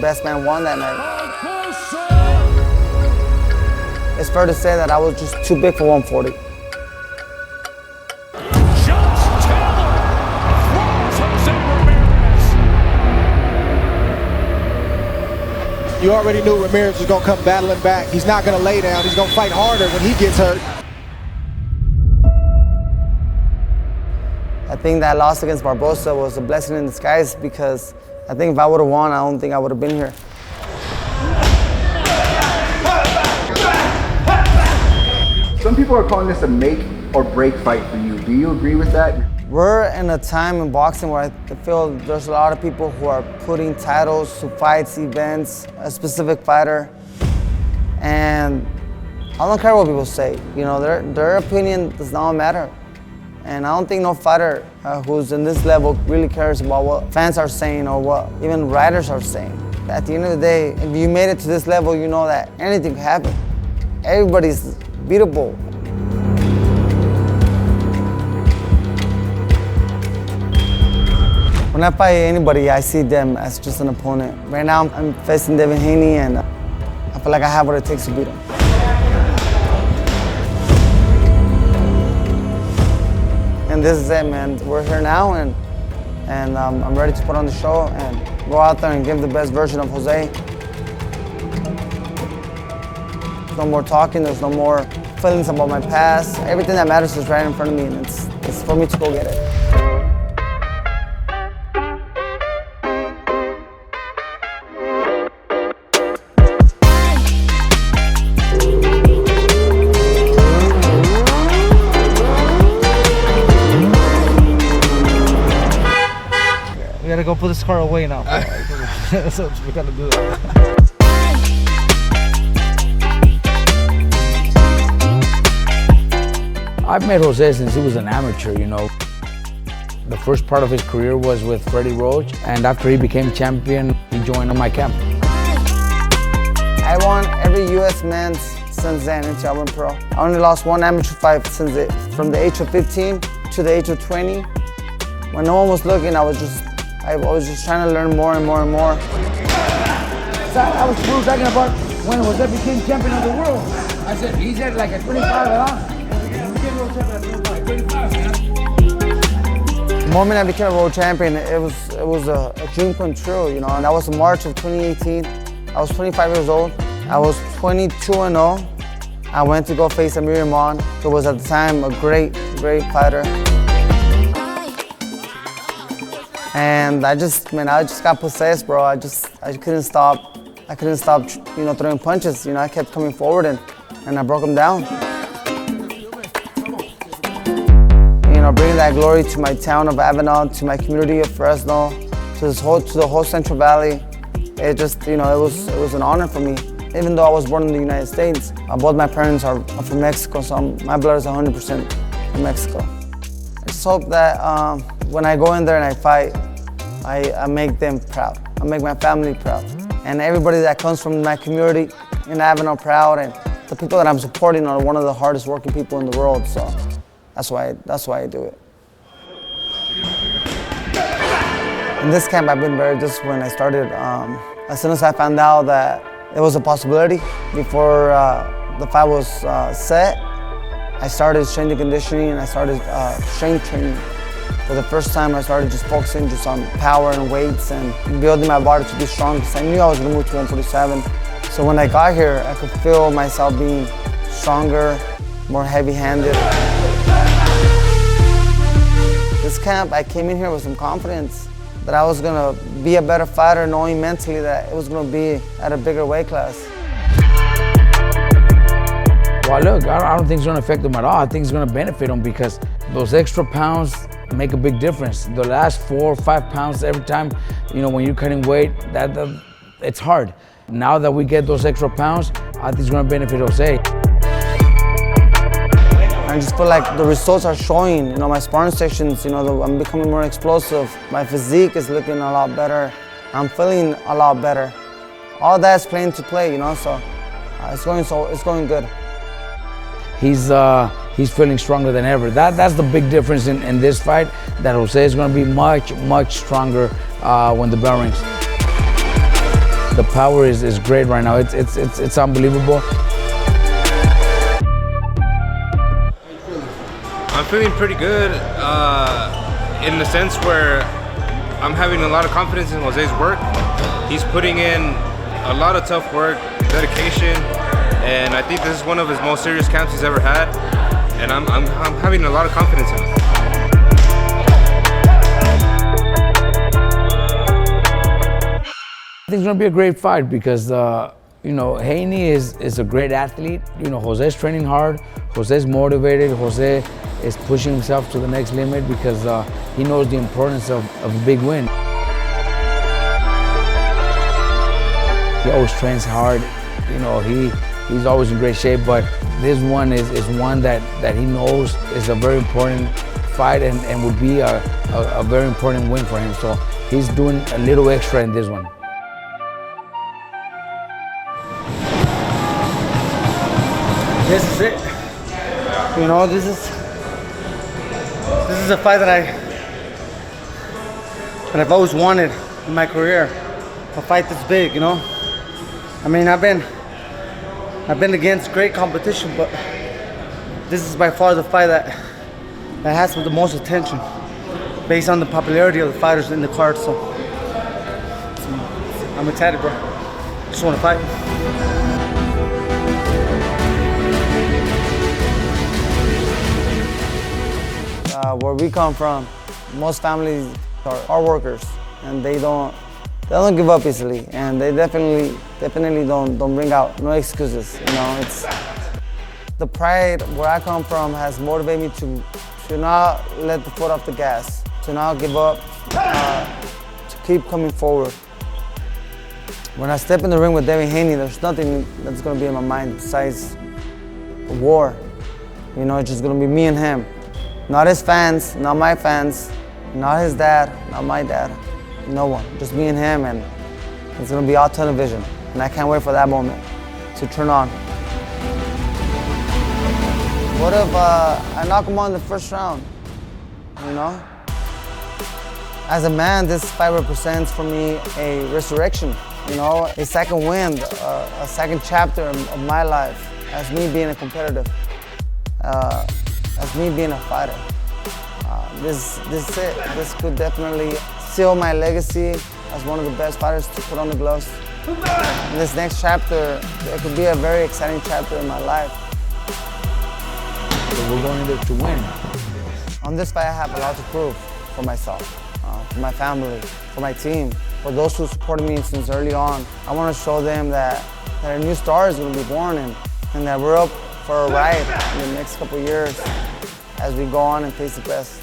best man won that night. It's fair to say that I was just too big for 140. You already knew Ramirez was gonna come battling back. He's not gonna lay down. He's gonna fight harder when he gets hurt. I think that loss against Barbosa was a blessing in disguise because I think if I would have won, I don't think I would have been here. Some people are calling this a make or break fight for you. Do you agree with that? We're in a time in boxing where I feel there's a lot of people who are putting titles to fights, events, a specific fighter. And I don't care what people say. You know, their opinion does not matter. And I don't think no fighter who's in this level really cares about what fans are saying or what even writers are saying. At the end of the day, if you made it to this level, you know that anything can happen. Everybody's beatable. When I fight anybody, I see them as just an opponent. Right now, I'm facing Haney, and I feel like I have what it takes to beat him. And this is it, man. We're here now, and I'm ready to put on the show and go out there and give the best version of Jose. There's no more talking, there's no more feelings about my past. Everything that matters is right in front of me, and it's for me to go get it. We gotta go put this car away now. So we gotta do that. I've met Jose since he was an amateur, you know. The first part of his career was with Freddie Roach, and after he became champion, he joined my camp. I won every U.S. men's since then until I went pro. I only lost one amateur fight from the age of 15 to the age of 20. When no one was looking, I was just trying to learn more and more and more. I was talking about when Jose became champion of the world. I said, he's at like a 25, The moment I became a world champion, it was a dream come true, you know, and that was in March of 2018. I was 25 years old. I was 22-0. I went to go face Amir Iman, who was at the time a great fighter. And I just got possessed, bro. I couldn't stop. I couldn't stop, you know, throwing punches. You know, I kept coming forward and I broke him down. You know, bringing that glory to my town of Avenal, to my community of Fresno, to the whole Central Valley. It just, you know, it was an honor for me. Even though I was born in the United States, both my parents are from Mexico, so my blood is 100% from Mexico. I just hope that when I go in there and I fight, I make them proud. I make my family proud. And everybody that comes from my community in Avenal proud, and the people that I'm supporting are one of the hardest working people in the world, so that's why I do it. In this camp, I've been very disciplined. I started, as soon as I found out that it was a possibility, before the fight was set, I started strength and conditioning, and I started strength training. For the first time, I started just focusing just on power and weights and building my body to be strong, because I knew I was going to move to 147. So when I got here, I could feel myself being stronger, more heavy-handed. This camp, I came in here with some confidence that I was going to be a better fighter, knowing mentally that it was going to be at a bigger weight class. Well, look, I don't think it's going to affect him at all. I think it's going to benefit him because those extra pounds make a big difference. The last 4 or 5 pounds every time, you know, when you're cutting weight, it's hard. Now that we get those extra pounds, I think it's going to benefit Jose. I just feel like the results are showing. You know, my sparring sessions, you know, I'm becoming more explosive. My physique is looking a lot better. I'm feeling a lot better. All that's playing to play, you know, so it's going good. He's feeling stronger than ever. That's the big difference in this fight, that Jose is going to be much stronger when the bell rings. The power is great right now. It's unbelievable. I'm feeling pretty good in the sense where I'm having a lot of confidence in Jose's work. He's putting in a lot of tough work, dedication, and I think this is one of his most serious camps he's ever had, and I'm having a lot of confidence in him. I think it's gonna be a great fight because you know, Haney is a great athlete. You know, Jose's training hard. Jose's motivated. Jose is pushing himself to the next limit because he knows the importance of a big win. He always trains hard. You know, he's always in great shape, but this one is one that he knows is a very important fight and would be a very important win for him. So he's doing a little extra in this one. This is it. You know, this is a fight that I've always wanted in my career. A fight this big, you know. I mean, I've been against great competition, but this is by far the fight that has the most attention, based on the popularity of the fighters in the card. So I'm excited, bro. Just want to fight. Where we come from, most families are hard workers, and they don't give up easily, and they definitely don't bring out no excuses. You know, it's the pride where I come from has motivated me to not let the foot off the gas, to not give up, to keep coming forward. When I step in the ring with Haney, there's nothing that's gonna be in my mind besides a war. You know, it's just gonna be me and him. Not his fans, not my fans, not his dad, not my dad, no one. Just me and him, and it's gonna be all television. And I can't wait for that moment to turn on. What if I knock him out in the first round, you know? As a man, this fight represents for me a resurrection, you know? A second wind, a second chapter of my life as me being a competitor. As me being a fighter. This is it. This could definitely seal my legacy as one of the best fighters to put on the gloves. In this next chapter, it could be a very exciting chapter in my life. So we're going in there to win. On this fight, I have a lot to prove for myself, for my family, for my team, for those who supported me since early on. I want to show them that a new star is going to be born and that we're up for a ride in the next couple of years as we go on and face the best.